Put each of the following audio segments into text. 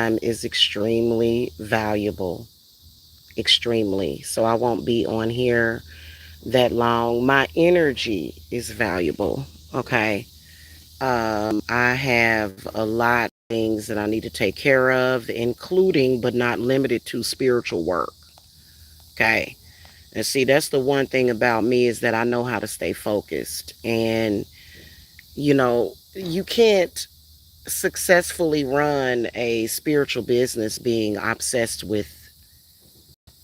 time is extremely valuable. Extremely. So I won't be on here that long. My energy is valuable. Okay. I have a lot of things that I need to take care of, including but not limited to spiritual work. Okay. And see, that's the one thing about me is that I know how to stay focused. And, you can't successfully run a spiritual business being obsessed with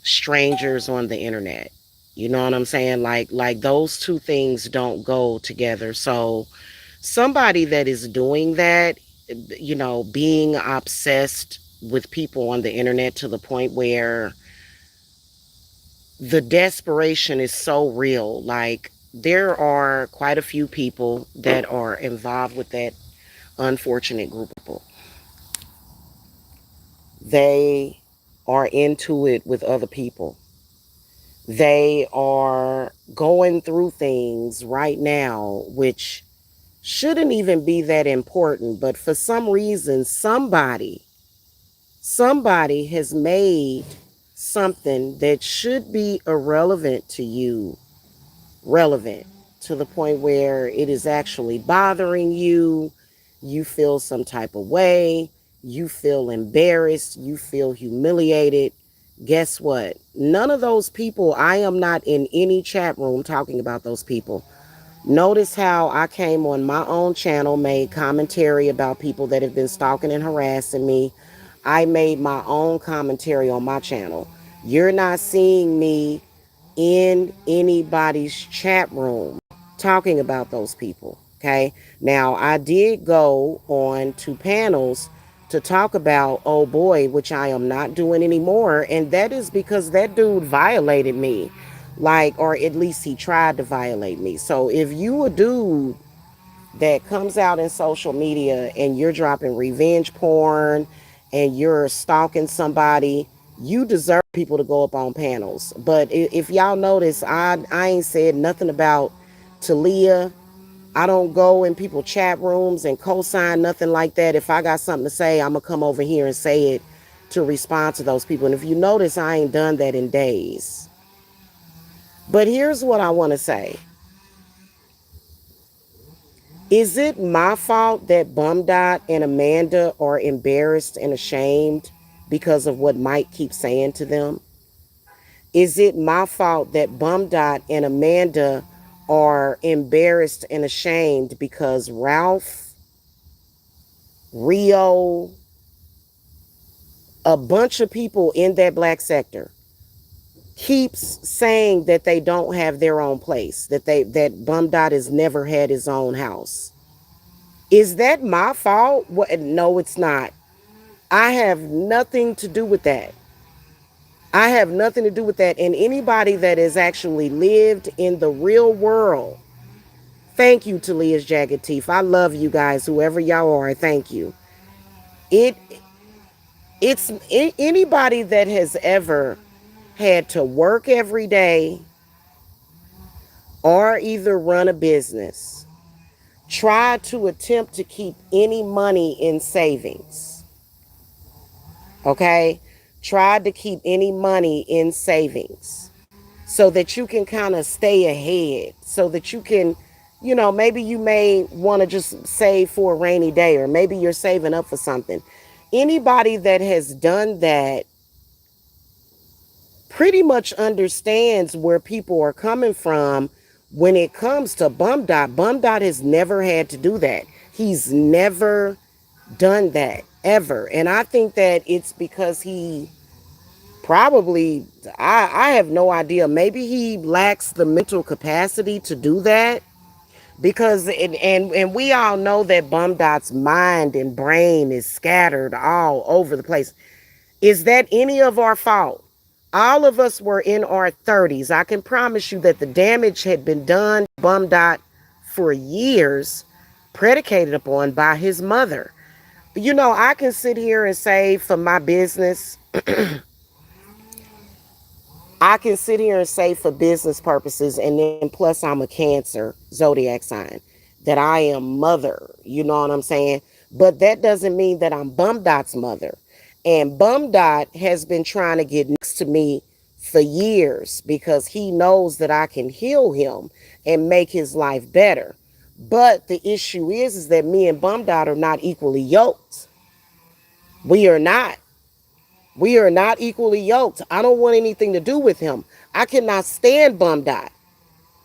strangers on the internet. You know what I'm saying? Like those two things don't go together. So somebody that is doing that, being obsessed with people on the internet to the point where the desperation is so real. Like there are quite a few people that are involved with that unfortunate group of people. They are into it with other people. They are going through things right now which shouldn't even be that important, but for some reason somebody has made something that should be irrelevant to you relevant, to the point where it is actually bothering you. You feel some type of way, you feel embarrassed, you feel humiliated. Guess what? None of those people, I am not in any chat room talking about those people. Notice how I came on my own channel, made commentary about people that have been stalking and harassing me. I made my own commentary on my channel. You're not seeing me in anybody's chat room talking about those people. Okay. Now, I did go on to panels to talk about oh boy, which I am not doing anymore. And that is because that dude violated me. Like, or at least he tried to violate me. So if you a dude that comes out in social media and you're dropping revenge porn and you're stalking somebody, you deserve people to go up on panels. But if y'all notice, I ain't said nothing about Talia. I don't go in people chat rooms and co-sign nothing like that. If I got something to say, I'm gonna come over here and say it to respond to those people. And if you notice, I ain't done that in days. But here's what I want to say. Is it my fault that Bumdot and Amanda are embarrassed and ashamed because of what Mike keeps saying to them? Is it my fault that Bumdot and Amanda are embarrassed and ashamed because Ralph, Rio, a bunch of people in that black sector keeps saying that they don't have their own place, that Bumdot has never had his own house? Is that my fault? No, it's not. I have nothing to do with that. I have nothing to do with that. And anybody that has actually lived in the real world, thank you, Talia's Jagged Teeth. I love you guys, whoever y'all are. Thank you. It it's anybody that has ever had to work every day or either run a business, try to attempt to keep any money in savings. Okay? Try to keep any money in savings so that you can kind of stay ahead, so that you can, maybe you may want to just save for a rainy day, or maybe you're saving up for something. Anybody that has done that pretty much understands where people are coming from when it comes to Bumdot. Bumdot has never had to do that. He's never done that ever. And I think that it's because he probably, I have no idea. Maybe he lacks the mental capacity to do that. Because and we all know that Bumdot's mind and brain is scattered all over the place. Is that any of our fault? All of us were in our 30s. I can promise you that the damage had been done to Bumdot for years, predicated upon by his mother. I can sit here and say for my business, I can sit here and say for business purposes, and then plus I'm a Cancer zodiac sign, that I am mother. You know what I'm saying? But that doesn't mean that I'm Bumdot's mother. And Bumdot has been trying to get next to me for years because he knows that I can heal him and make his life better. But the issue is that me and Bumdot are not equally yoked. We are not. We are not equally yoked. I don't want anything to do with him. I cannot stand Bumdot.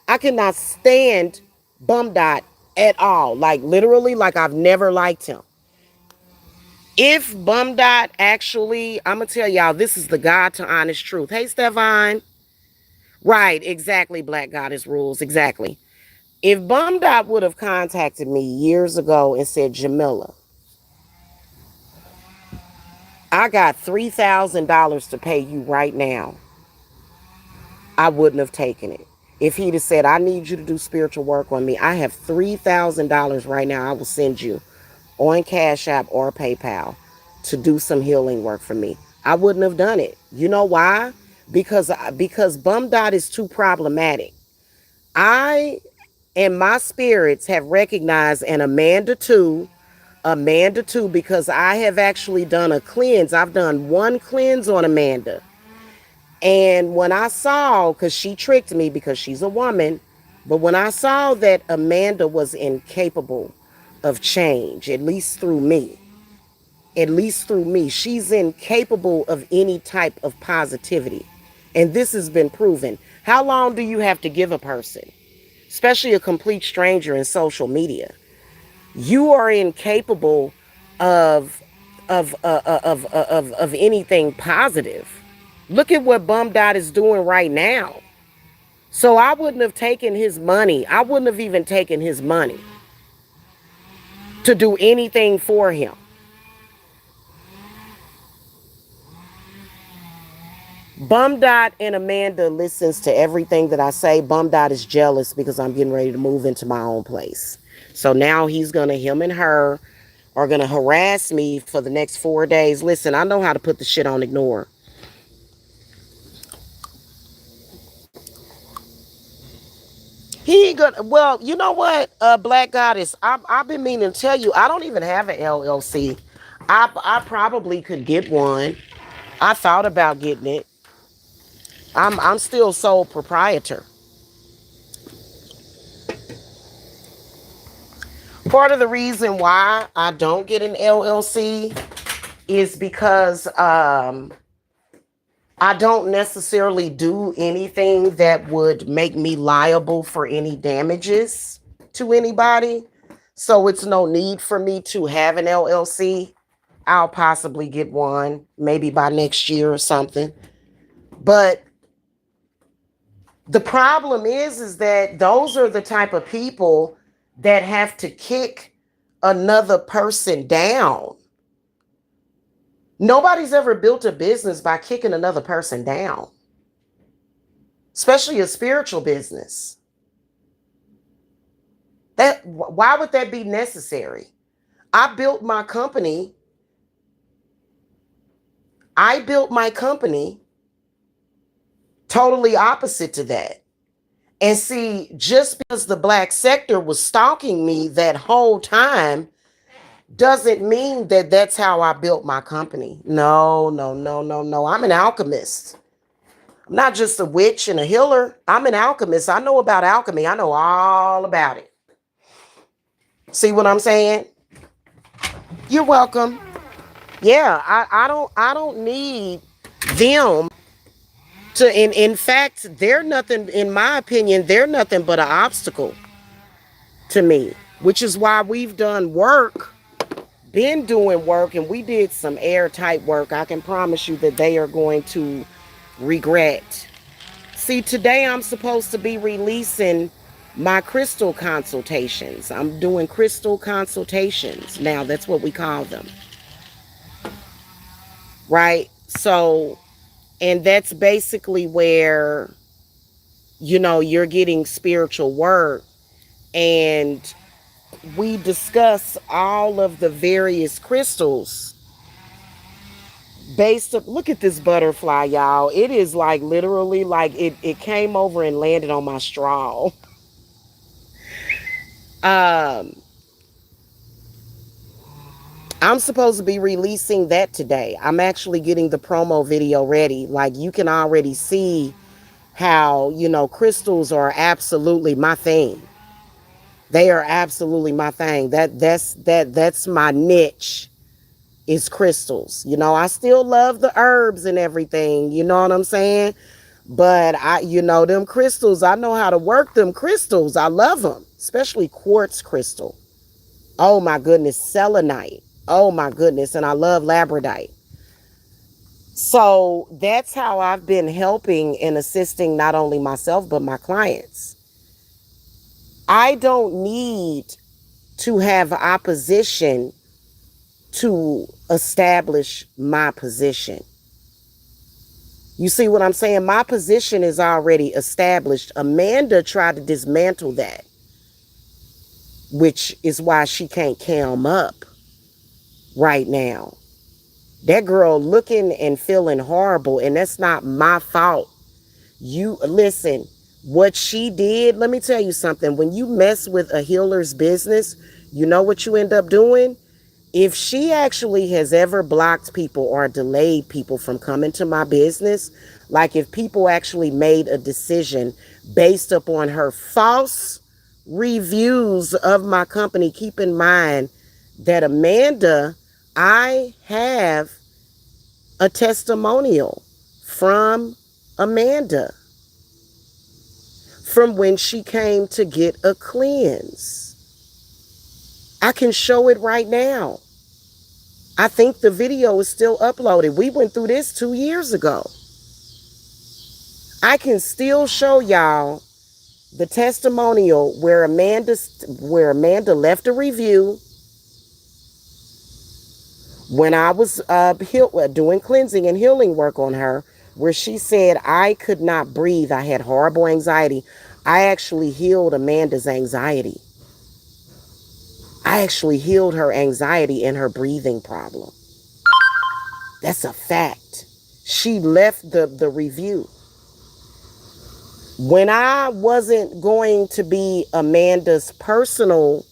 I cannot stand Bumdot at all. Like literally, like I've never liked him. If Bumdot actually, I'm gonna tell y'all, this is the God to honest truth. Hey, Stefan. Right, exactly. Black Goddess rules. Exactly. If Bumdot would have contacted me years ago and said, Jamila, I got $3,000 to pay you right now, I wouldn't have taken it. If he'd have said, I need you to do spiritual work on me, I have $3,000 right now, I will send you on Cashapp or PayPal to do some healing work for me, I wouldn't have done it. You know why? Because Bumdot is too problematic. I and my spirits have recognized an Amanda too, because I have actually done a cleanse. I've done one cleanse on Amanda. And when I saw, because she tricked me because she's a woman, but when I saw that Amanda was incapable of change, at least through me, she's incapable of any type of positivity. And this has been proven. How long do you have to give a person, especially a complete stranger in social media? You are incapable of of anything positive. Look at what Bumdot is doing right now. So I wouldn't have taken his money. I wouldn't have even taken his money to do anything for him. Bumdot and Amanda listens to everything that I say. Bumdot is jealous because I'm getting ready to move into my own place. So now him and her are gonna harass me for the next 4 days. Listen, I know how to put the shit on ignore. He ain't gonna. Well, you know what, Black Goddess, I've been meaning to tell you, I don't even have an LLC. I probably could get one. I thought about getting it. I'm still sole proprietor. Part of the reason why I don't get an LLC is because I don't necessarily do anything that would make me liable for any damages to anybody. So it's no need for me to have an LLC. I'll possibly get one maybe by next year or something. But the problem is that those are the type of people that have to kick another person down. Nobody's ever built a business by kicking another person down, especially a spiritual business. That why would that be necessary? I built my company. I built my company totally opposite to that. And see, just because the black sector was stalking me that whole time doesn't mean that that's how I built my company. No, no, no, no, no. I'm an alchemist. I'm not just a witch and a healer. I'm an alchemist. I know about alchemy. I know all about it. See what I'm saying? You're welcome. Yeah, I don't need them to in fact, they're nothing, in my opinion, they're nothing but an obstacle to me, which is why we've done work, been doing work, and we did some airtight work. I can promise you that they are going to regret. See, today I'm supposed to be releasing my crystal consultations. I'm doing crystal consultations now. That's what we call them. Right? So, and that's basically where, you're getting spiritual work, and we discuss all of the various crystals based up. Look at this butterfly, y'all. It is like literally like it came over and landed on my straw. Um I'm supposed to be releasing that today. I'm actually getting the promo video ready. Like, you can already see how, crystals are absolutely my thing. They are absolutely my thing. That's my niche, is crystals. I still love the herbs and everything, you know what I'm saying? But them crystals, I know how to work them crystals. I love them, especially quartz crystal. Oh my goodness, selenite. Oh my goodness, and I love labradorite. So that's how I've been helping and assisting not only myself but my clients. I don't need to have opposition to establish my position. You see what I'm saying? My position is already established. Amanda tried to dismantle that, which is why she can't come up right now. That girl looking and feeling horrible, and that's not my fault. You listen, what she did, let me tell you something. When you mess with a healer's business, you know what you end up doing? If she actually has ever blocked people or delayed people from coming to my business, like if people actually made a decision based upon her false reviews of my company, keep in mind that Amanda, I have a testimonial from Amanda from when she came to get a cleanse. I can show it right now. I think the video is still uploaded. We went through this 2 years ago. I can still show y'all the testimonial where Amanda left a review when I was doing cleansing and healing work on her, where she said I could not breathe. I had horrible anxiety. I actually healed Amanda's anxiety. I actually healed her anxiety and her breathing problem. That's a fact. She left the review. When I wasn't going to be Amanda's personal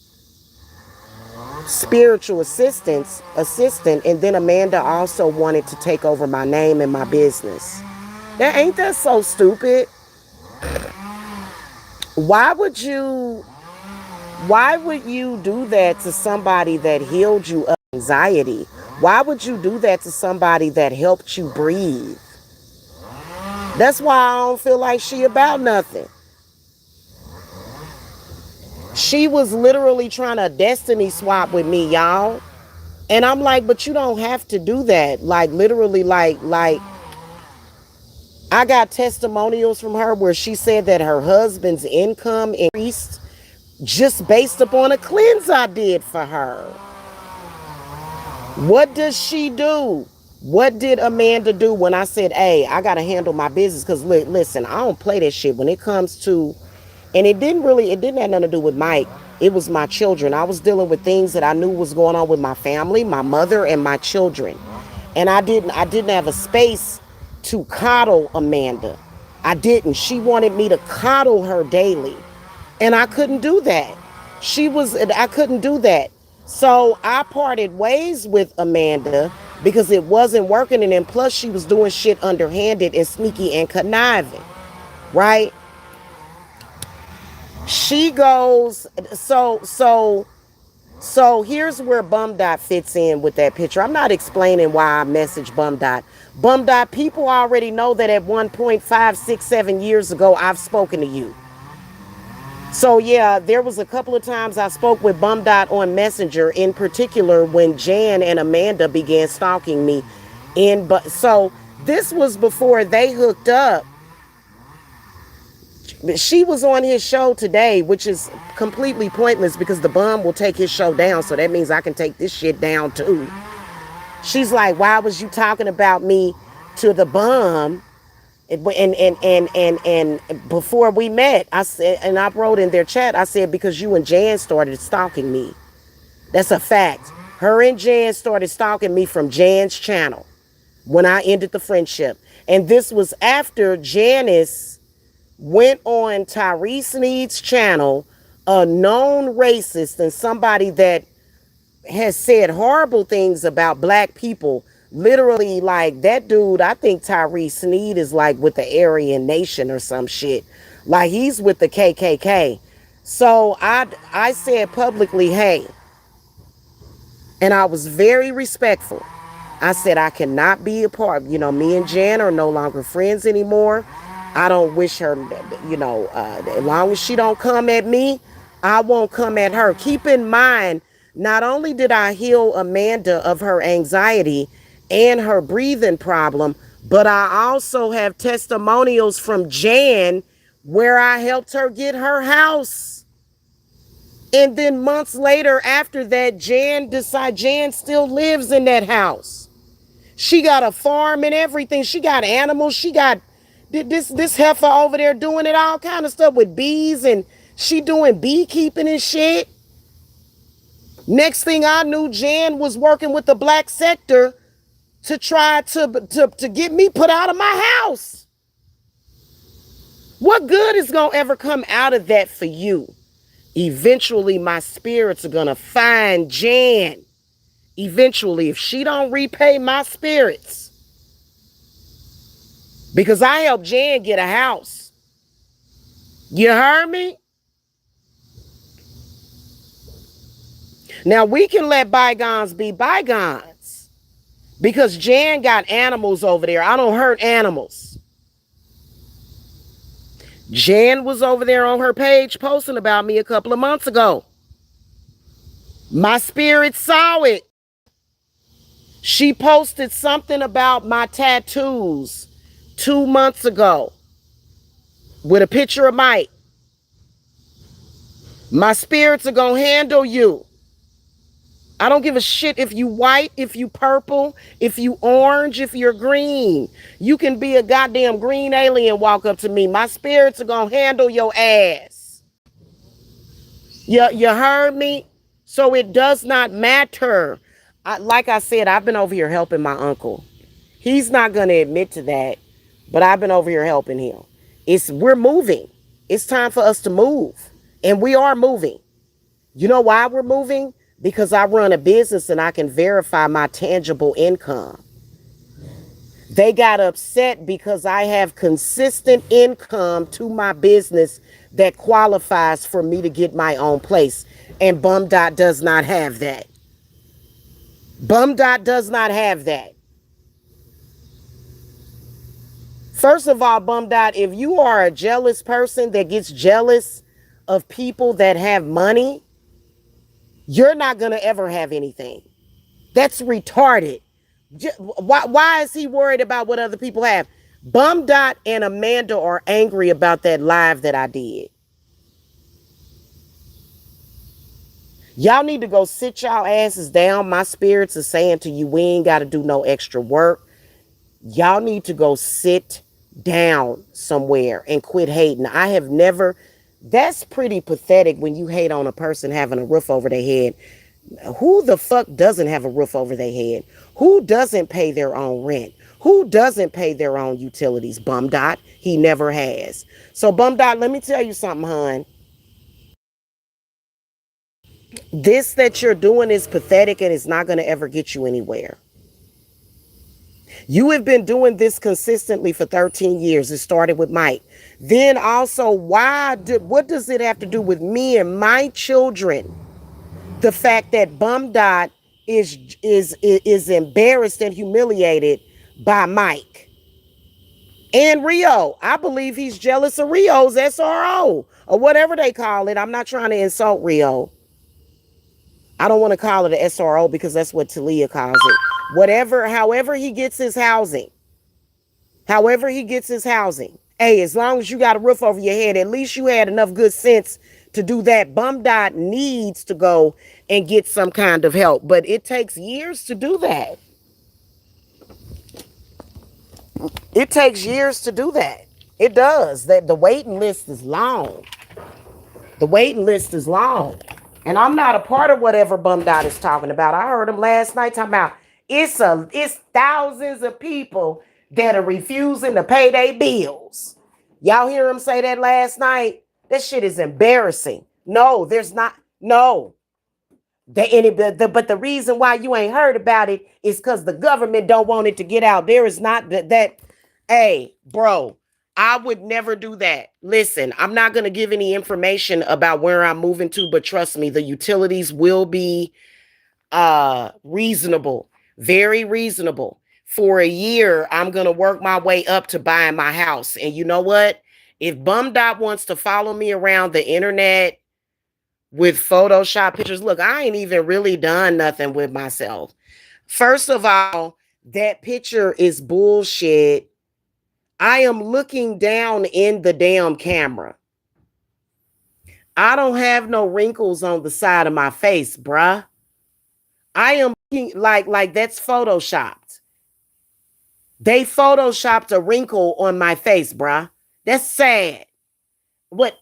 spiritual assistant, and then Amanda also wanted to take over my name and my business. Ain't that so stupid? Why would you do that to somebody that healed you of anxiety? Why would you do that to somebody that helped you breathe? That's why I don't feel like she about nothing. She was literally trying to destiny swap with me, y'all. And I'm like, but you don't have to do that. Like, literally, like I got testimonials from her where she said that her husband's income increased just based upon a cleanse I did for her. What does she do? What did Amanda do when I said, hey, I got to handle my business? Because listen, I don't play that shit when it comes to, and it didn't have nothing to do with Mike. It was my children. I was dealing with things that I knew was going on with my family, my mother, and my children. And I didn't have a space to coddle Amanda. I didn't. She wanted me to coddle her daily. And I couldn't do that. I couldn't do that. So I parted ways with Amanda because it wasn't working. And then plus she was doing shit underhanded and sneaky and conniving. Right? She goes, so here's where bumdot fits in with that picture. I'm not explaining why I messaged bumdot. Bumdot, people already know that at 1.5, 6, 7 years ago, I've spoken to you. So yeah, there was a couple of times I spoke with bumdot on Messenger, in particular when Jan and Amanda began stalking me. So this was before they hooked up. She was on his show today, which is completely pointless because the bum will take his show down. So that means I can take this shit down too. She's like, why was you talking about me to the bum? And before we met, I said, and I wrote in their chat, I said, because you and Jan started stalking me. That's a fact. Her and Jan started stalking me from Jan's channel when I ended the friendship. And this was after Janice went on Tyrese Need's channel, a known racist and somebody that has said horrible things about black people. Literally, like that dude, I think Tyree Sneed is like with the Aryan Nation or some shit. Like he's with the KKK. So I said publicly, hey, and I was very respectful. I said I cannot be a part. You know, me and Jan are no longer friends anymore. I don't wish her, as long as she don't come at me, I won't come at her. Keep in mind, not only did I heal Amanda of her anxiety and her breathing problem, but I also have testimonials from Jan where I helped her get her house. And then months later after that, Jan still lives in that house. She got a farm and everything. She got animals. She got this heifer over there doing it all kind of stuff with bees, and she doing beekeeping and shit. Next thing I knew, Jan was working with the black sector to try to get me put out of my house. What good is gonna ever come out of that for you? Eventually, my spirits are gonna find Jan. Eventually, if she don't repay my spirits, because I helped Jan get a house. You heard me? Now we can let bygones be bygones because Jan got animals over there. I don't hurt animals. Jan was over there on her page posting about me a couple of months ago. My spirit saw it. She posted something about my tattoos 2 months ago with a picture of Mike. My spirits are going to handle you. I don't give a shit if you white, if you purple, if you orange, if you're green. You can be a goddamn green alien, walk up to me. My spirits are going to handle your ass. You heard me? So it does not matter. Like I said, I've been over here helping my uncle. He's not going to admit to that, but I've been over here helping him. We're moving. It's time for us to move. And we are moving. You know why we're moving? Because I run a business and I can verify my tangible income. They got upset because I have consistent income to my business that qualifies for me to get my own place. And Bumdot does not have that. Bumdot does not have that. First of all, Bumdot, if you are a jealous person that gets jealous of people that have money, you're not going to ever have anything. That's retarded. Why is he worried about what other people have? Bumdot and Amanda are angry about that live that I did. Y'all need to go sit y'all asses down. My spirits are saying to you, we ain't got to do no extra work. Y'all need to go sit down somewhere and quit hating. I have never... That's pretty pathetic when you hate on a person having a roof over their head. Who the fuck doesn't have a roof over their head? Who doesn't pay their own rent? Who doesn't pay their own utilities? Bumdot. He never has. So Bumdot, let me tell you something, hon. This that you're doing is pathetic and it's not going to ever get you anywhere. You have been doing this consistently for 13 years. It started with Mike. Then also, what does it have to do with me and my children? The fact that Bumdot is embarrassed and humiliated by Mike and Rio. I believe he's jealous of Rio's SRO or whatever they call it. I'm not trying to insult Rio. I don't want to call it an SRO because that's what Talia calls it. However he gets his housing. However he gets his housing. Hey, as long as you got a roof over your head, at least you had enough good sense to do that. Bumdot needs to go and get some kind of help, but it takes years to do that. It takes years to do that. It does. The waiting list is long. The waiting list is long. And I'm not a part of whatever Bumdot is talking about. I heard him last night talking about it's thousands of people that are refusing to pay their bills. Y'all hear him say that last night? That shit is embarrassing. No, there's not. No. But the reason why you ain't heard about it is because the government don't want it to get out. There is not that. Hey, bro, I would never do that. Listen, I'm not gonna give any information about where I'm moving to, but trust me, the utilities will be reasonable, very reasonable. For a year, I'm gonna work my way up to buying my house. And you know what? If bumdot wants to follow me around the internet with Photoshop pictures. Look, I ain't even really done nothing with myself. First of all, that picture is bullshit. I am looking down in the damn camera. I don't have no wrinkles on the side of my face, bruh. I am looking like that's photoshopped. They photoshopped a wrinkle on my face, bruh. That's sad. What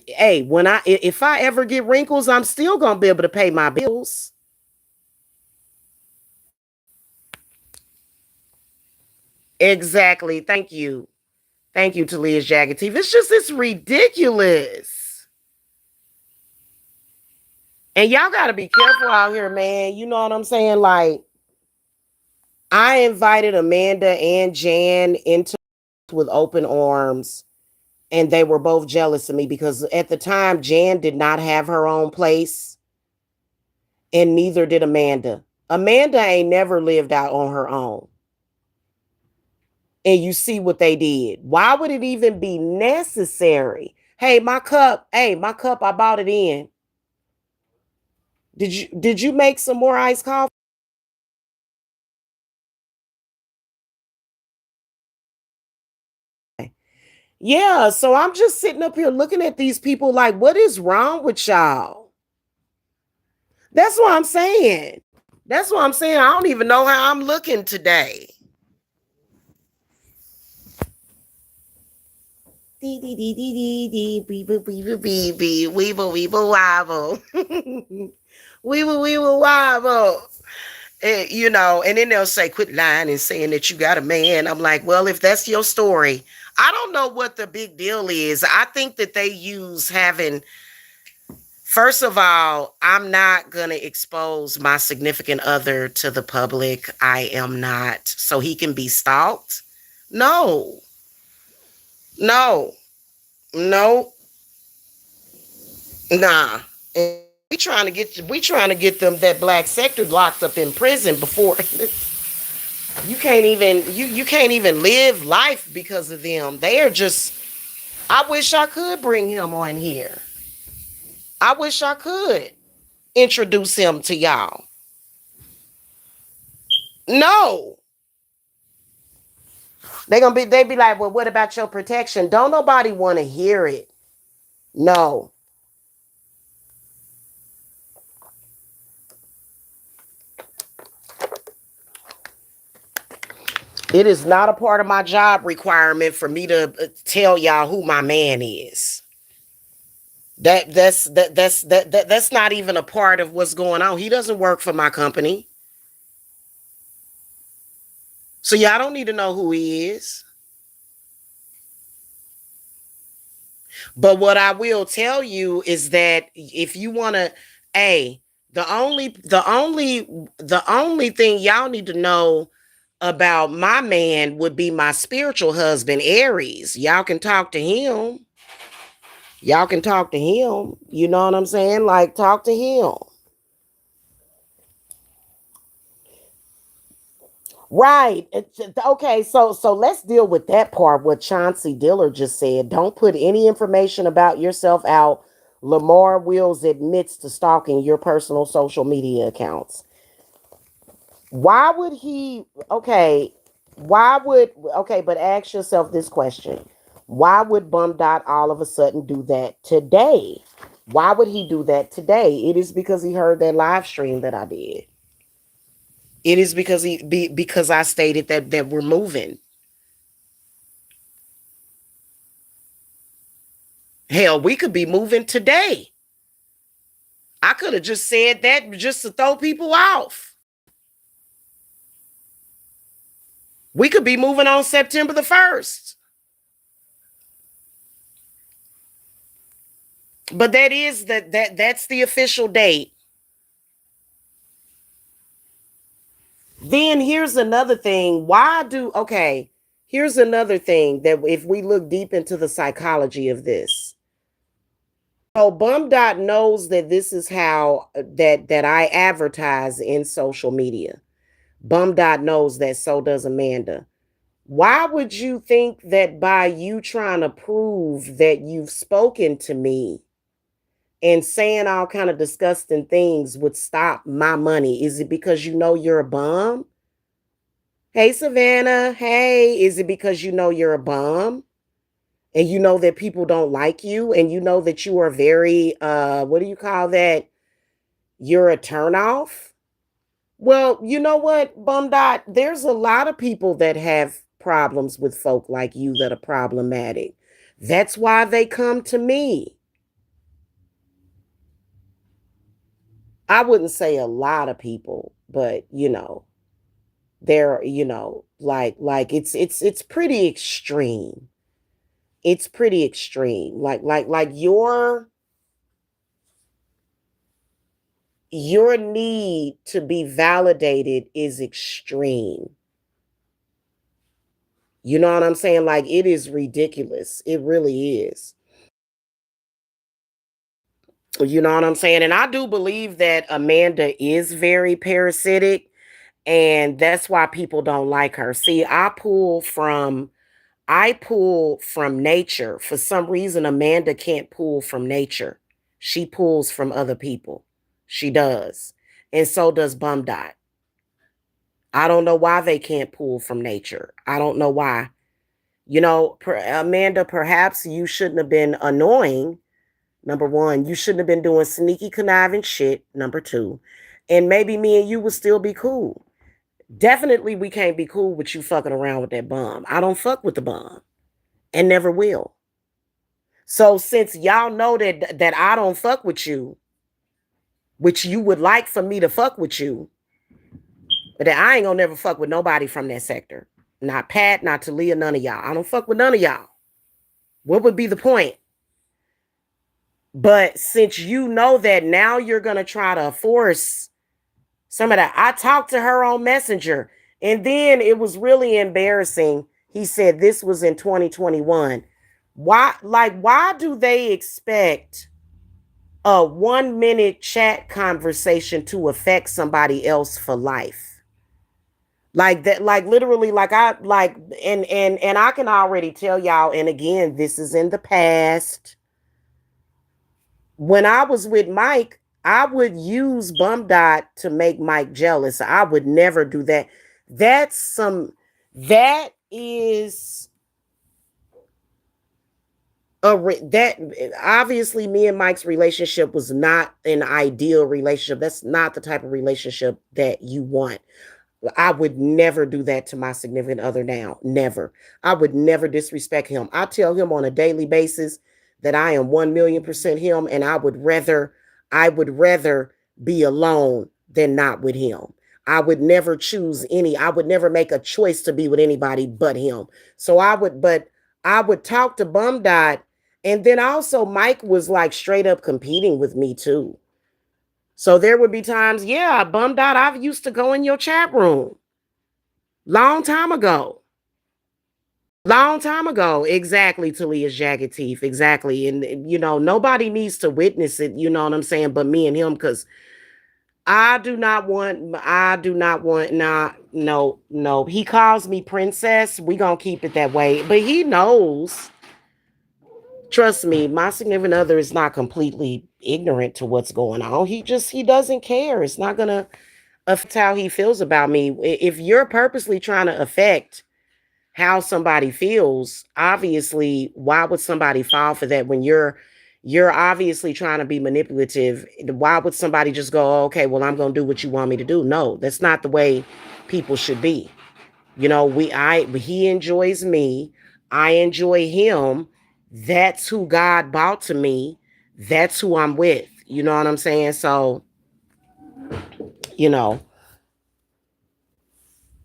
hey, when I if I ever get wrinkles, I'm still gonna be able to pay my bills. Exactly. Thank you. Thank you, Talia's Jagged Teeth. It's ridiculous. And y'all got to be careful out here, man. You know what I'm saying? Like, I invited Amanda and Jan into with open arms, and they were both jealous of me because at the time, Jan did not have her own place, and neither did Amanda. Amanda ain't never lived out on her own. And you see what they did. Why would it even be necessary? Hey, my cup. Hey, my cup. I bought it in. Did you make some more iced coffee? Yeah, so I'm just sitting up here looking at these people like, what is wrong with y'all? That's what I'm saying. That's what I'm saying. I don't even know how I'm looking today. Dee dee dee dee dee dee bee boo bee boo bee bee weeble weeble wobble. Weeble weeble wobble. You know, and then they'll say, quit lying and saying that you got a man. I'm like, well, if that's your story, I don't know what the big deal is. I think that they use having, first of all, I'm not going to expose my significant other to the public. I am not. So he can be stalked. No, no, no, nah. And we trying to get them that black sector locked up in prison before you can't even live life because of them. They are just, I wish I could bring him on here. I wish I could introduce him to y'all. No. They be like, well, what about your protection? Don't nobody want to hear it. No. It is not a part of my job requirement for me to tell y'all who my man is. That's not even a part of what's going on. He doesn't work for my company. So y'all don't need to know who he is. But what I will tell you is that if you want to, a the only thing y'all need to know about my man would be my spiritual husband Aries. Y'all can talk to him. Y'all can talk to him. You know what I'm saying? Like, talk to him. Right. Okay, so let's deal with that part. What Chauncey Diller just said. Don't put any information about yourself out. Lamar Wills admits to stalking your personal social media accounts. Why would he? Okay, why would? Okay, but ask yourself this question: why would Bumdot all of a sudden do that today? Why would he do that today? It is because he heard that live stream that I did. It is because I stated that we're moving. Hell, we could be moving today. I could have just said that just to throw people off. We could be moving on September the 1st. But that's the official date. Then here's another thing. Okay, here's another thing that if we look deep into the psychology of this. So bumdot knows that this is how that I advertise in social media. Bumdot knows that, so does Amanda. Why would you think that by you trying to prove that you've spoken to me and saying all kind of disgusting things would stop my money? Is it because you know you're a bum? Hey, Savannah. Hey, is it because you know you're a bum and you know that people don't like you and you know that you are very, what do you call that? You're a turnoff? Well, you know what, Bumdot? There's a lot of people that have problems with folk like you that are problematic. That's why they come to me. I wouldn't say a lot of people, but like it's pretty extreme. It's pretty extreme. Like your need to be validated is extreme. You know what I'm saying? Like it is ridiculous. It really is. You know what I'm saying? And I do believe that Amanda is very parasitic, and that's why people don't like her. See, I pull from nature. For some reason, Amanda can't pull from nature. She pulls from other people. She does. And so does Bumdot. I don't know why they can't pull from nature. I don't know why. Amanda, perhaps you shouldn't have been annoying. Number one, you shouldn't have been doing sneaky conniving shit. Number two, and maybe me and you would still be cool. Definitely, we can't be cool with you fucking around with that bum. I don't fuck with the bum and never will. So since y'all know that I don't fuck with you, which you would like for me to fuck with you, but that I ain't gonna never fuck with nobody from that sector. Not Pat, not Talia, none of y'all. I don't fuck with none of y'all. What would be the point? But since you know that, now you're gonna try to force some of that. I talked to her on Messenger, and then it was really embarrassing. He said this was in 2021. Why do they expect a 1 minute chat conversation to affect somebody else for life? Like that, like literally, like I like and I can already tell y'all, and again, this is in the past. When I was with Mike, I would use Bumdot to make Mike jealous. I would never do that. That's some that is that obviously me and Mike's relationship was not an ideal relationship. That's not the type of relationship that you want. I would never do that to my significant other now. Never. I would never disrespect him. I tell him on a daily basis that I am 1,000,000% him, and I would rather be alone than not with him. I would never choose I would never make a choice to be with anybody but him. But I would talk to Bumdot, and then also Mike was like straight up competing with me too. So there would be times, yeah, Bumdot, I used to go in your chat room. Long time ago. Long time ago. Exactly, Talia's jagged teeth. Exactly. And, nobody needs to witness it, you know what I'm saying, but me and him, because nah, no, no. He calls me princess. We gonna keep it that way. But he knows, trust me, my significant other is not completely ignorant to what's going on. He doesn't care. It's not gonna affect how he feels about me. If you're purposely trying to affect how somebody feels, obviously, why would somebody fall for that when you're obviously trying to be manipulative? Why would somebody just go, oh, okay, well, I'm going to do what you want me to do? No, that's not the way people should be. He enjoys me, I enjoy him. That's who God brought to me. That's who I'm with. You know what I'm saying? So, you know,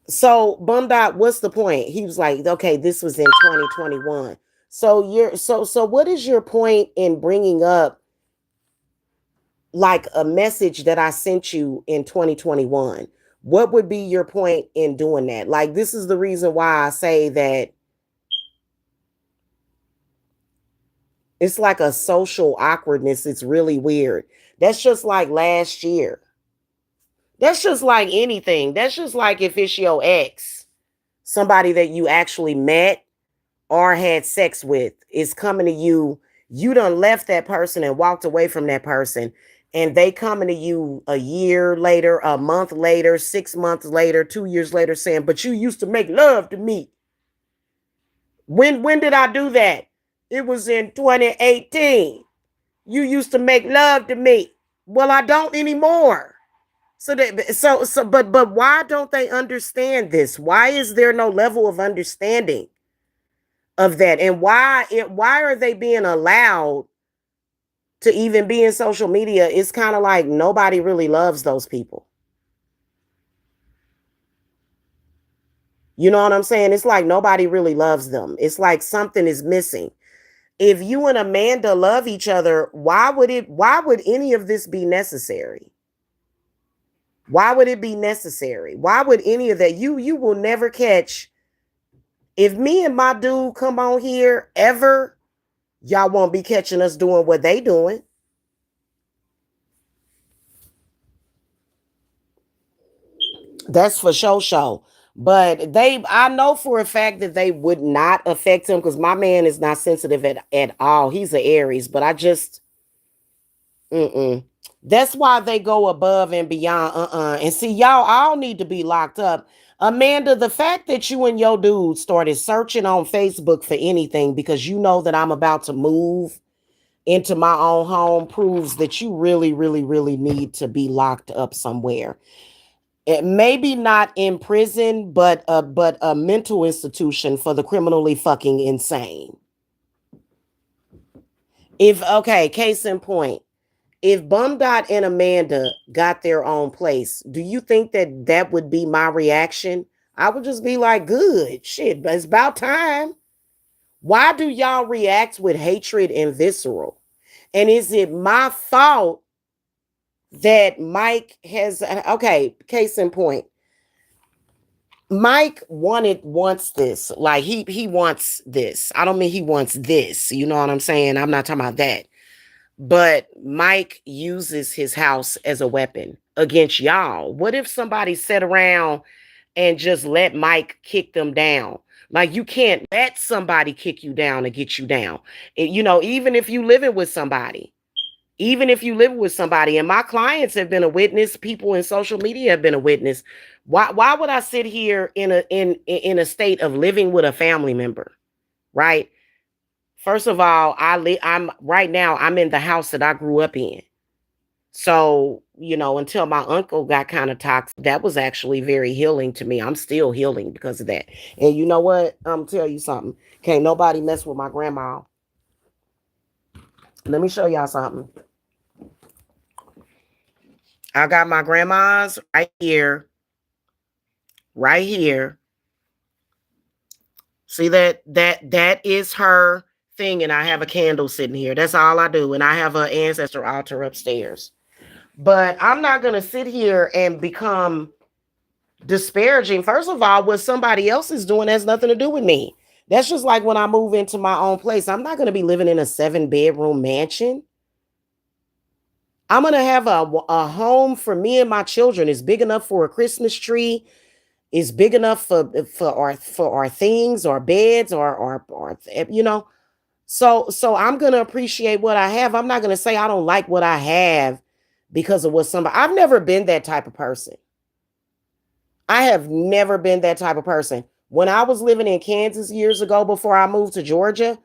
So Bumdot, what's the point? He was like, okay, this was in 2021. So what is your point in bringing up like a message that I sent you in 2021? What would be your point in doing that? Like, this is the reason why I say that it's like a social awkwardness. It's really weird. That's just like last year. That's just like anything. That's just like if it's your ex, somebody that you actually met or had sex with, is coming to you. You done left that person and walked away from that person. And they coming to you a year later, a month later, 6 months later, 2 years later, saying, but you used to make love to me. When did I do that? It was in 2018. You used to make love to me. Well, I don't anymore. But why don't they understand this? Why is there no level of understanding of that? And why are they being allowed to even be in social media? It's kind of like nobody really loves those people. You know what I'm saying? It's like nobody really loves them. It's like something is missing. If you and Amanda love each other, why would any of this be necessary? Why would it be necessary? Why would any of that? You will never catch. If me and my dude come on here ever, y'all won't be catching us doing what they doing. That's for sure. But I know for a fact that they would not affect him because my man is not sensitive at all. He's an Aries, but I just, mm-mm. That's why they go above and beyond. And see, y'all all need to be locked up. Amanda, the fact that you and your dude started searching on Facebook for anything because you know that I'm about to move into my own home proves that you really, really, really need to be locked up somewhere. It maybe not in prison, but a mental institution for the criminally fucking insane. If okay, case in point, if Bumdot and Amanda got their own place, do you think that that would be my reaction? I would just be like, good shit, but it's about time. Why do y'all react with hatred and visceral? And is it my fault that Mike has okay, case in point. Mike wants this. Like he wants this. I don't mean he wants this. You know what I'm saying? I'm not talking about that. But Mike uses his house as a weapon against y'all. What if somebody sat around and just let Mike kick them down? Like you can't let somebody kick you down and get you down. Even if you living with somebody, even if you live with somebody, and my clients have been a witness, people in social media have been a witness. Why would I sit here in a state of living with a family member, right? First of all, I'm right now I'm in the house that I grew up in. So, until my uncle got kind of toxic, that was actually very healing to me. I'm still healing because of that. And you know what? I'm tell you something. Can't nobody mess with my grandma. Let me show y'all something. I got my grandma's right here. Right here. See that is her thing, and I have a candle sitting here. That's all I do. And I have an ancestor altar upstairs. But I'm not gonna sit here and become disparaging. First of all, what somebody else is doing has nothing to do with me. That's just like when I move into my own place. I'm not gonna be living in a 7-bedroom mansion. I'm gonna have a home for me and my children. It's big enough for a Christmas tree. It's big enough for our things, our beds, or. So I'm gonna appreciate what I have. I'm not gonna say I don't like what I have because of what somebody. I've never been that type of person. I have never been that type of person. When I was living in Kansas years ago before I moved to Georgia,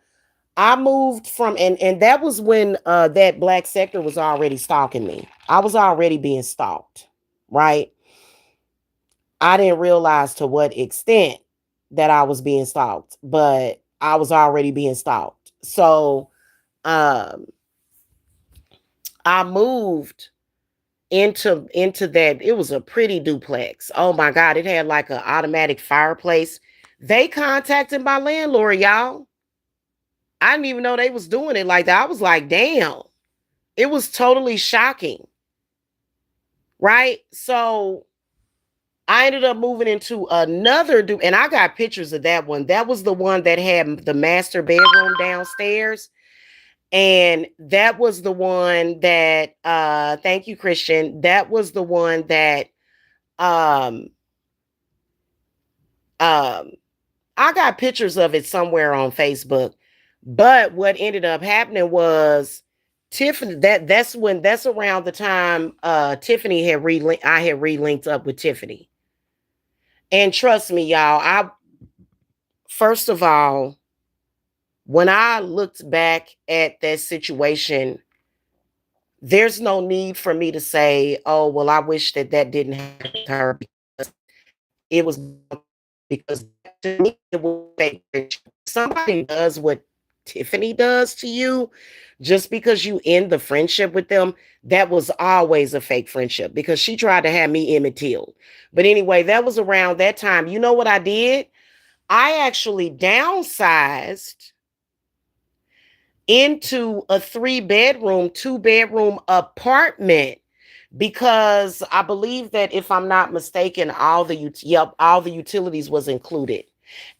I moved from and that was when that black sector was already stalking me. I was already being stalked, right? I didn't realize to what extent that I was being stalked, but I was already being stalked. So um I moved into that. It was a pretty duplex. Oh my God, it had like an automatic fireplace. They contacted my landlord, y'all. I didn't even know they was doing it like that. I was like, damn. It was totally shocking. Right? So I ended up moving into another and I got pictures of that one. That was the one that had the master bedroom downstairs. And that was the one that thank you, Christian. That was the one that um um I got pictures of it somewhere on Facebook. But what ended up happening was Tiffany, that's around the time Tiffany had I had relinked up with Tiffany. And trust me, y'all, I first of all, when I looked back at that situation, there's no need for me to say, "Oh, well, I wish that that didn't happen to her," because it was because to me it was fake friendship. Somebody does what Tiffany does to you just because you end the friendship with them. That was always a fake friendship because she tried to have me Emmett Till. But anyway, that was around that time. You know what I did? I actually downsized into a 3 bedroom, 2 bedroom apartment because I believe that if I'm not mistaken, all the utilities was included,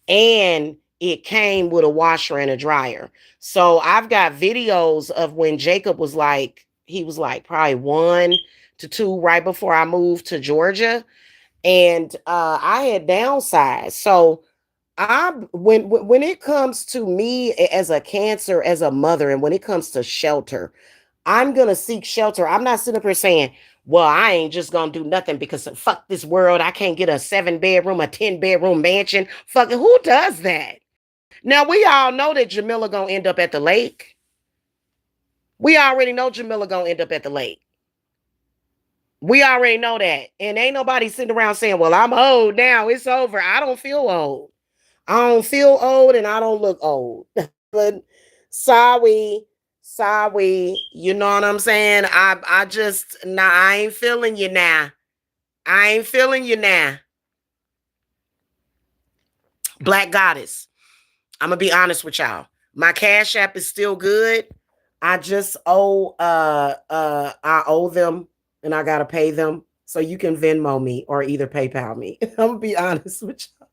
and it came with a washer and a dryer. So I've got videos of when Jacob was like, he was like probably 1 to 2 right before I moved to Georgia, and I had downsized. So I when it comes to me as a cancer, as a mother, and when it comes to shelter, I'm gonna seek shelter. I'm not sitting up here saying, well, I ain't just gonna do nothing because fuck this world. I can't get a 7 bedroom, a 10 bedroom mansion. Fucking who does that? Now we all know that Jamila gonna end up at the lake. We already know Jamila gonna end up at the lake. We already know that. And ain't nobody sitting around saying, well, I'm old now. It's over. I don't feel old. I don't feel old and I don't look old. But sorry, sorry. You know what I'm saying? I just nah, I ain't feeling you now. I ain't feeling you now. Black Goddess. I'm gonna be honest with y'all. My Cash App is still good. I just I owe them and I gotta pay them. So you can Venmo me or either PayPal me. I'm gonna be honest with you.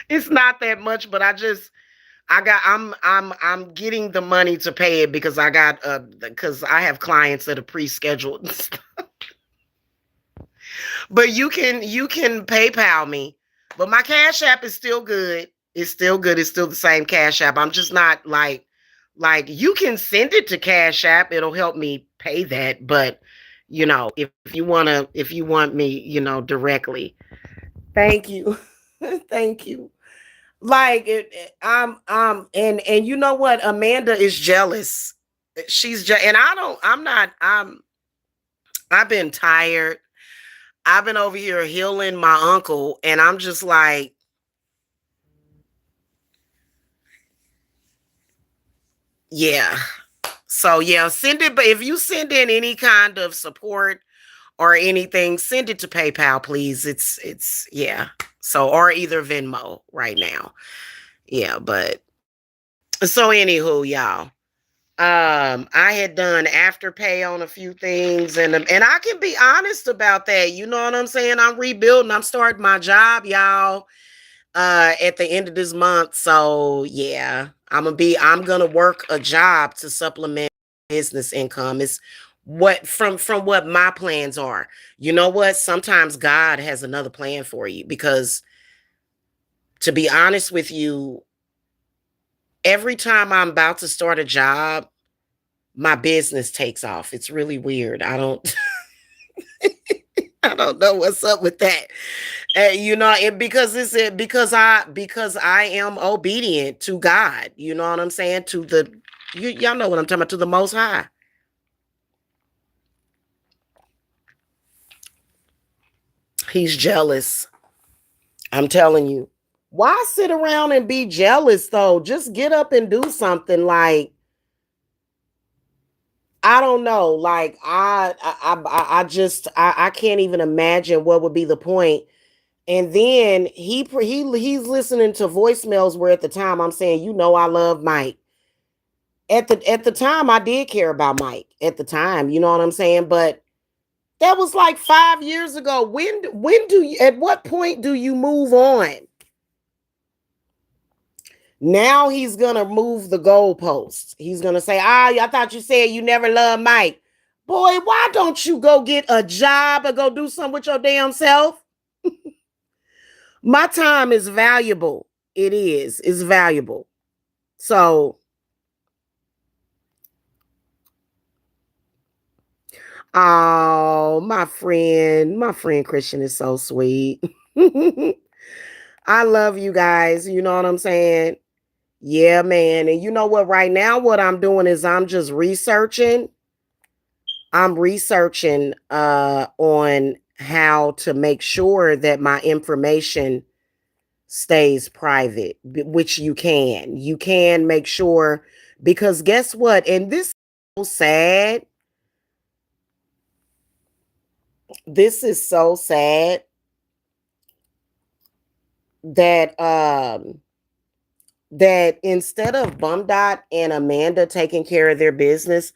It's not that much, but I'm getting the money to pay it because I got because I have clients that are pre-scheduled. But you can PayPal me. But my Cash App is still good. It's still good. It's still the same Cash App. I'm just not like you can send it to Cash App. It'll help me pay that. But if you want me, directly. Thank you. Thank you. Like and you know what? Amanda is jealous. And I've been tired. I've been over here healing my uncle, and I'm just like, yeah. So yeah, send it. But if you send in any kind of support or anything, send it to PayPal, please. It's yeah. So or either Venmo right now. Yeah, but so anywho, y'all. I had done afterpay on a few things, and I can be honest about that. You know what I'm saying? I'm rebuilding. I'm starting my job, y'all, at the end of this month. So yeah, I'm gonna work a job to supplement business income. It's what from what my plans are. You know what? Sometimes God has another plan for you because to be honest with you, every time I'm about to start a job, my business takes off. It's really weird. I don't I don't know what's up with that. Because because I am obedient to God. You know what I'm saying? To the y'all know what I'm talking about, to the most high. He's jealous. I'm telling you. Why sit around and be jealous though? Just get up and do something. Like I don't know. Like I can't even imagine what would be the point. And then he's listening to voicemails where at the time I'm saying, I love Mike. At the time I did care about Mike at the time, you know what I'm saying? But That was like 5 years ago. When do you, at what point do you move on? Now he's gonna move the goalposts. He's gonna say, I thought you said you never loved Mike. Boy, why don't you go get a job or go do something with your damn self? My time is valuable. It is. It's valuable. So, oh, my friend Christian is so sweet. I love you guys. You know what I'm saying? Yeah, man. And you know what? Right now, what I'm doing is I'm just researching. I'm researching on how to make sure that my information stays private, which you can. You can make sure, because guess what? And this is so sad. This is so sad that that instead of Bumdot and Amanda taking care of their business,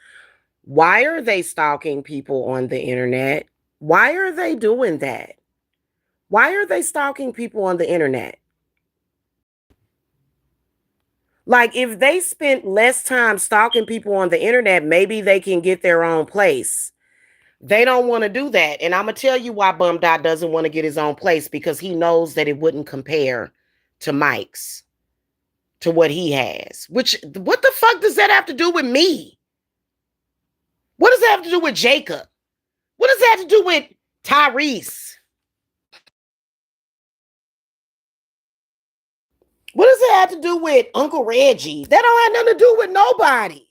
why are they stalking people on the internet? Why are they doing that? Why are they stalking people on the internet? Like, if they spent less time stalking people on the internet, maybe they can get their own place. They don't want to do that. And I'm going to tell you why Bumdot doesn't want to get his own place, because he knows that it wouldn't compare to Mike's, to what he has. Which, what the fuck does that have to do with me? What does that have to do with Jacob? What does that have to do with Tyrese? What does it have to do with Uncle Reggie? That don't have nothing to do with nobody.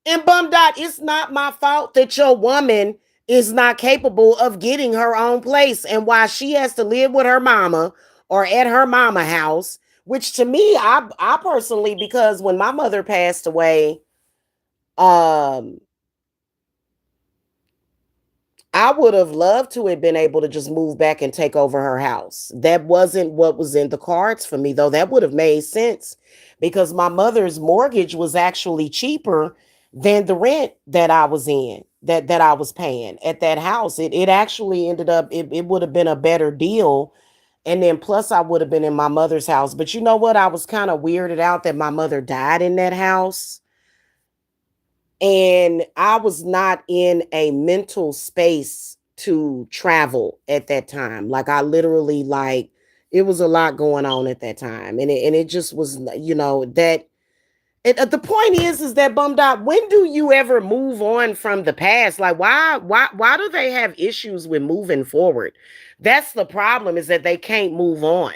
And Bumdot, it's not my fault that your woman is not capable of getting her own place, and why she has to live with her mama or at her mama house, which to me, I personally, because when my mother passed away, um, I would have loved to have been able to just move back and take over her house. That wasn't what was in the cards for me, though. That would have made sense, because my mother's mortgage was actually cheaper than the rent that I was in, that I was paying at that house. It actually ended up, it would have been a better deal. And then plus I would have been in my mother's house. But you know what? I was kind of weirded out that my mother died in that house. And I was not in a mental space to travel at that time. Like, I literally, like, it was a lot going on at that time. And it just was, that the point is that Bumdot, when do you ever move on from the past? Like, why do they have issues with moving forward? That's the problem, is that they can't move on.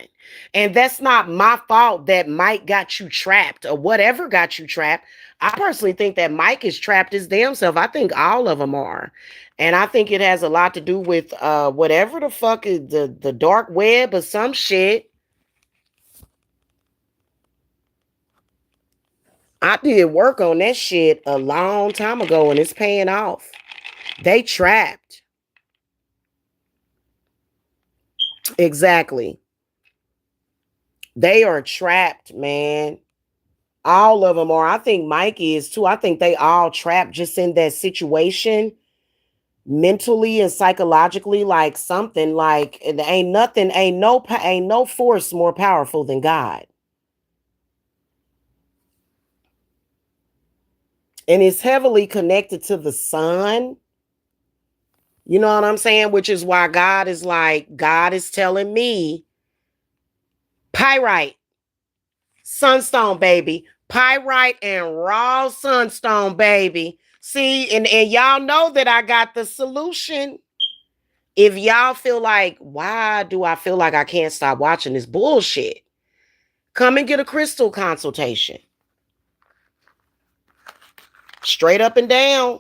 And that's not my fault that Mike got you trapped or whatever got you trapped. I personally think that Mike is trapped his damn self. I think all of them are. And I think it has a lot to do with whatever the fuck is the dark web or some shit. I did work on that shit a long time ago, and it's paying off. They trapped. Exactly. They are trapped, man. All of them are. I think Mike is too. I think they all trapped just in that situation, mentally and psychologically, like something like, and ain't no force more powerful than God. And it's heavily connected to the sun. You know what I'm saying? Which is why God is telling me, pyrite, sunstone, baby. Pyrite and raw sunstone, baby. See, and y'all know that I got the solution. If y'all feel like, why do I feel like I can't stop watching this bullshit? Come and get a crystal consultation. Straight up and down.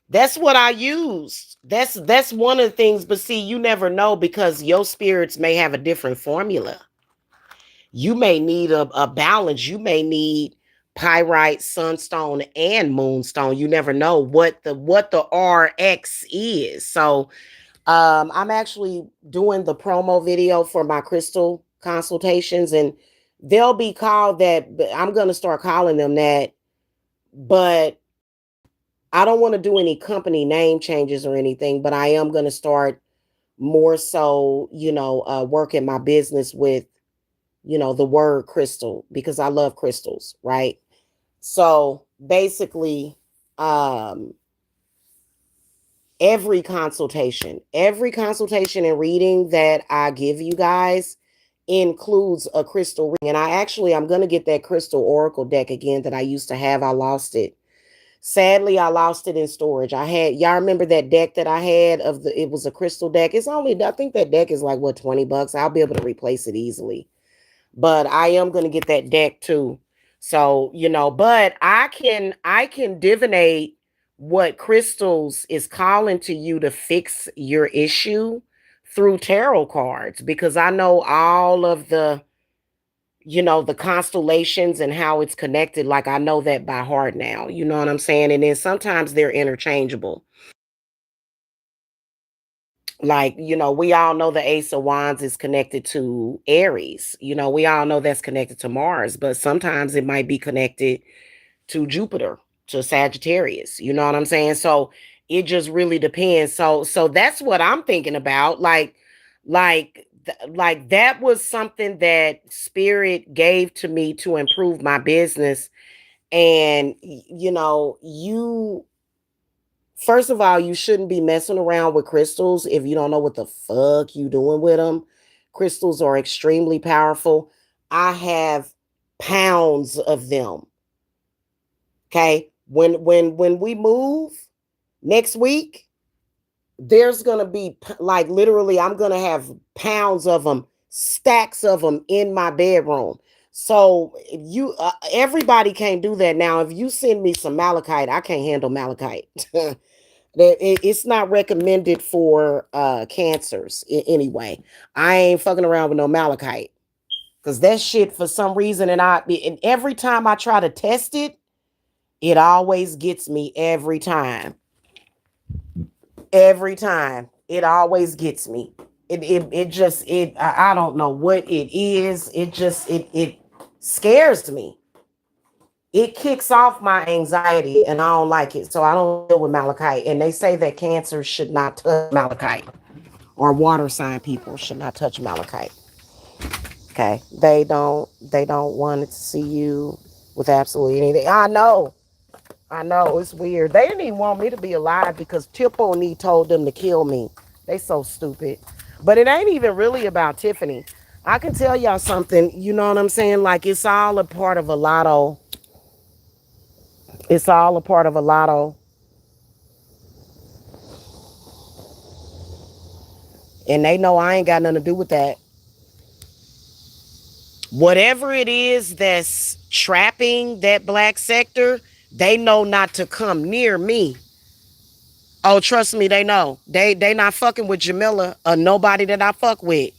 That's what I use. That's one of the things. But see, you never know, because your spirits may have a different formula. You may need a balance. You may need pyrite, sunstone, and moonstone. You never know what the RX is. So I'm actually doing the promo video for my crystal consultations, and they'll be called that. But I'm gonna start calling them that. But I don't want to do any company name changes or anything, but I am going to start more so, working my business with, the word crystal because I love crystals, right? So basically, um, every consultation and reading that I give you guys includes a crystal ring. And I'm going to get that crystal oracle deck again that I used to have. I lost it. Sadly, I lost it in storage. Y'all remember that deck that I had it was a crystal deck. I think that deck is like what, $20. I'll be able to replace it easily. But I am going to get that deck too. So, but I can divinate what crystals is calling to you to fix your issue through tarot cards because I know all of the constellations and how it's connected. Like I know that by heart now. You know what I'm saying? And then sometimes they're interchangeable. Like, we all know the Ace of Wands is connected to Aries. We all know that's connected to Mars, but sometimes it might be connected to Jupiter, to Sagittarius. You know what I'm saying? So it just really depends. So that's what I'm thinking about. Like that was something that spirit gave to me to improve my business. And you first of all, you shouldn't be messing around with crystals if you don't know what the fuck you doing with them. Crystals are extremely powerful. I have pounds of them. Okay? When we move next week, there's going to be like literally I'm going to have pounds of them, stacks of them in my bedroom. So if everybody can't do that now. If you send me some malachite, I can't handle malachite. It's not recommended for cancers anyway. I ain't fucking around with no malachite because that shit for some reason, and every time I try to test it, it always gets me every time. Every time it always gets me. I don't know what it is. It scares me. It kicks off my anxiety and I don't like it. So I don't deal with malachite. And they say that cancer should not touch malachite, or water sign people should not touch malachite. Okay. They don't want to see you with absolutely anything. I know it's weird. They didn't even want me to be alive because Tiffany told them to kill me. They so stupid. But it ain't even really about Tiffany. I can tell y'all something, you know what I'm saying? Like it's all a part of a lotto. It's all a part of a lotto. And they know I ain't got nothing to do with that. Whatever it is that's trapping that black sector, they know not to come near me. Oh, trust me, they know. They not fucking with Jamila or nobody that I fuck with.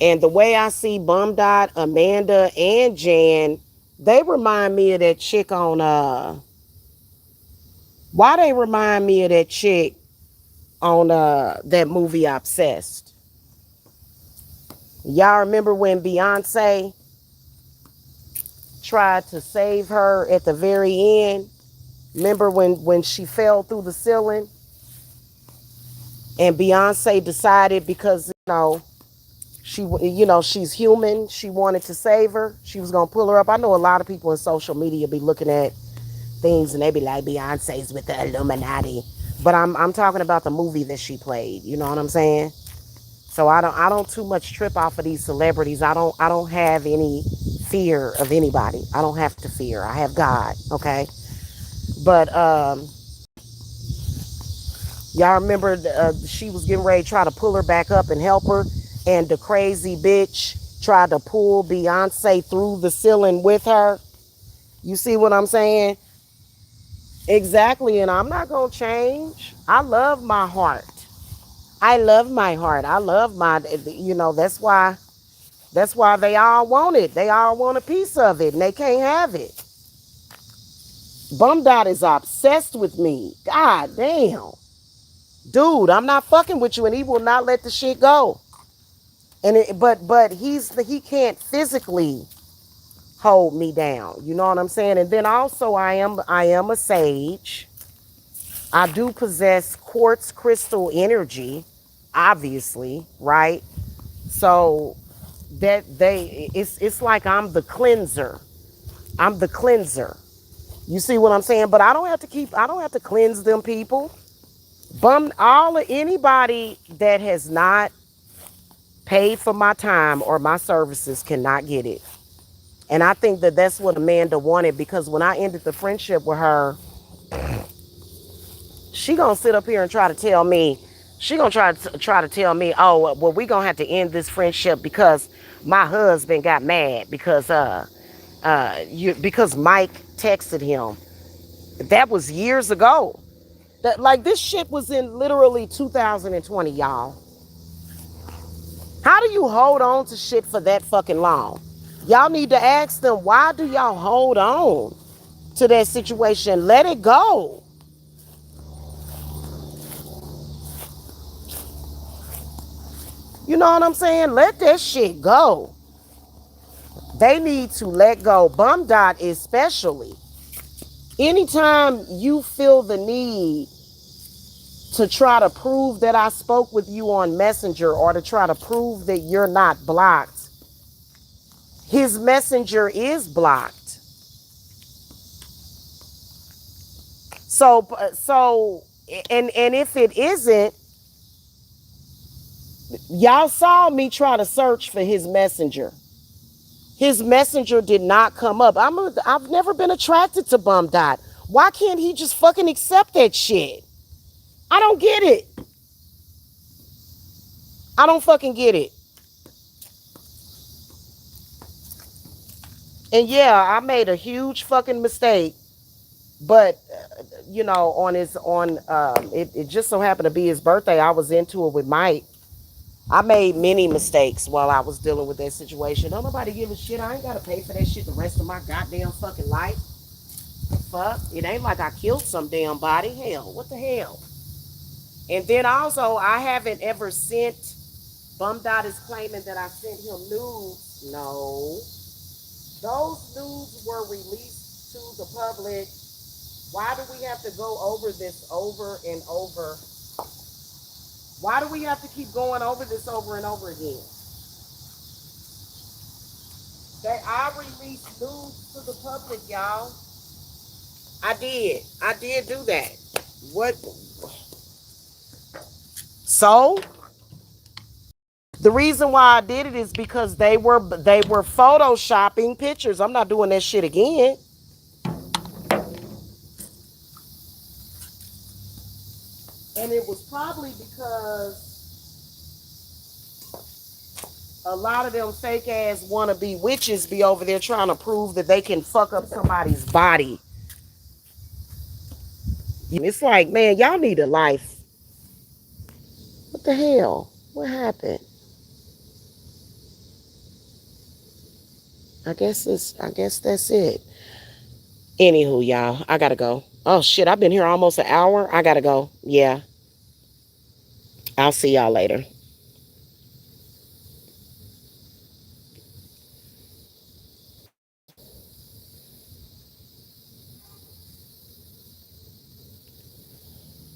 And the way I see Bumdot, Amanda, and Jan, they remind me of that chick on why they remind me of that chick on that movie Obsessed. Y'all remember when Beyonce tried to save her at the very end? Remember when she fell through the ceiling and Beyonce decided because she's human, she wanted to save her. She was gonna pull her up. I know a lot of people in social media be looking at things and they be like Beyonce's with the Illuminati, but I'm talking about the movie that she played. You know what I'm saying? So I don't too much trip off of these celebrities. I don't have any fear of anybody. I don't have to fear. I have God. Okay, but y'all remember she was getting ready to try to pull her back up and help her, and the crazy bitch tried to pull Beyonce through the ceiling with her. You see what I'm saying? Exactly, and I'm not gonna change. I love my heart. I love my heart. I love that's why they all want it. They all want a piece of it and they can't have it. Bum Dot is obsessed with me. God damn. Dude, I'm not fucking with you and he will not let the shit go. And he can't physically hold me down. You know what I'm saying? And then also I am a sage. I do possess quartz crystal energy, obviously, right? So it's like I'm the cleanser. You see what I'm saying? But I don't have to cleanse them people. Anybody that has not paid for my time or my services cannot get it. And I think that that's what Amanda wanted, because when I ended the friendship with her, she gonna sit up here and try to tell me, oh, well, we gonna have to end this friendship because my husband got mad because Mike texted him. That was years ago. That, like, this shit was in literally 2020, y'all. How do you hold on to shit for that fucking long? Y'all need to ask them, why do y'all hold on to that situation? Let it go. You know what I'm saying? Let that shit go. They need to let go. Bumdot especially. Anytime you feel the need to try to prove that I spoke with you on Messenger, or to try to prove that you're not blocked, his messenger is blocked. So and if it isn't, y'all saw me try to search for his messenger. His messenger did not come up. I've never been attracted to Bum Dot. Why can't he just fucking accept that shit? I don't get it. I don't fucking get it. And yeah, I made a huge fucking mistake. But it just so happened to be his birthday. I was into it with Mike. I made many mistakes while I was dealing with that situation. Don't nobody give a shit. I ain't gotta pay for that shit the rest of my goddamn fucking life. Fuck. It ain't like I killed some damn body. Hell, what the hell? And then also, I haven't ever sent. Bum Dot is claiming that I sent him nudes. No. Those nudes were released to the public. Why do we have to go over this over and over? Why do we have to keep going over this over and over again? That I released news to the public, y'all. I did. I did do that. What? So the reason why I did it is because they were photoshopping pictures. I'm not doing that shit again. And it was probably because a lot of them fake ass wannabe witches be over there trying to prove that they can fuck up somebody's body. It's like, man, y'all need a life. What the hell? What happened? I guess that's it. Anywho, y'all, I gotta go. Oh shit, I've been here almost an hour. I gotta go. Yeah. I'll see y'all later.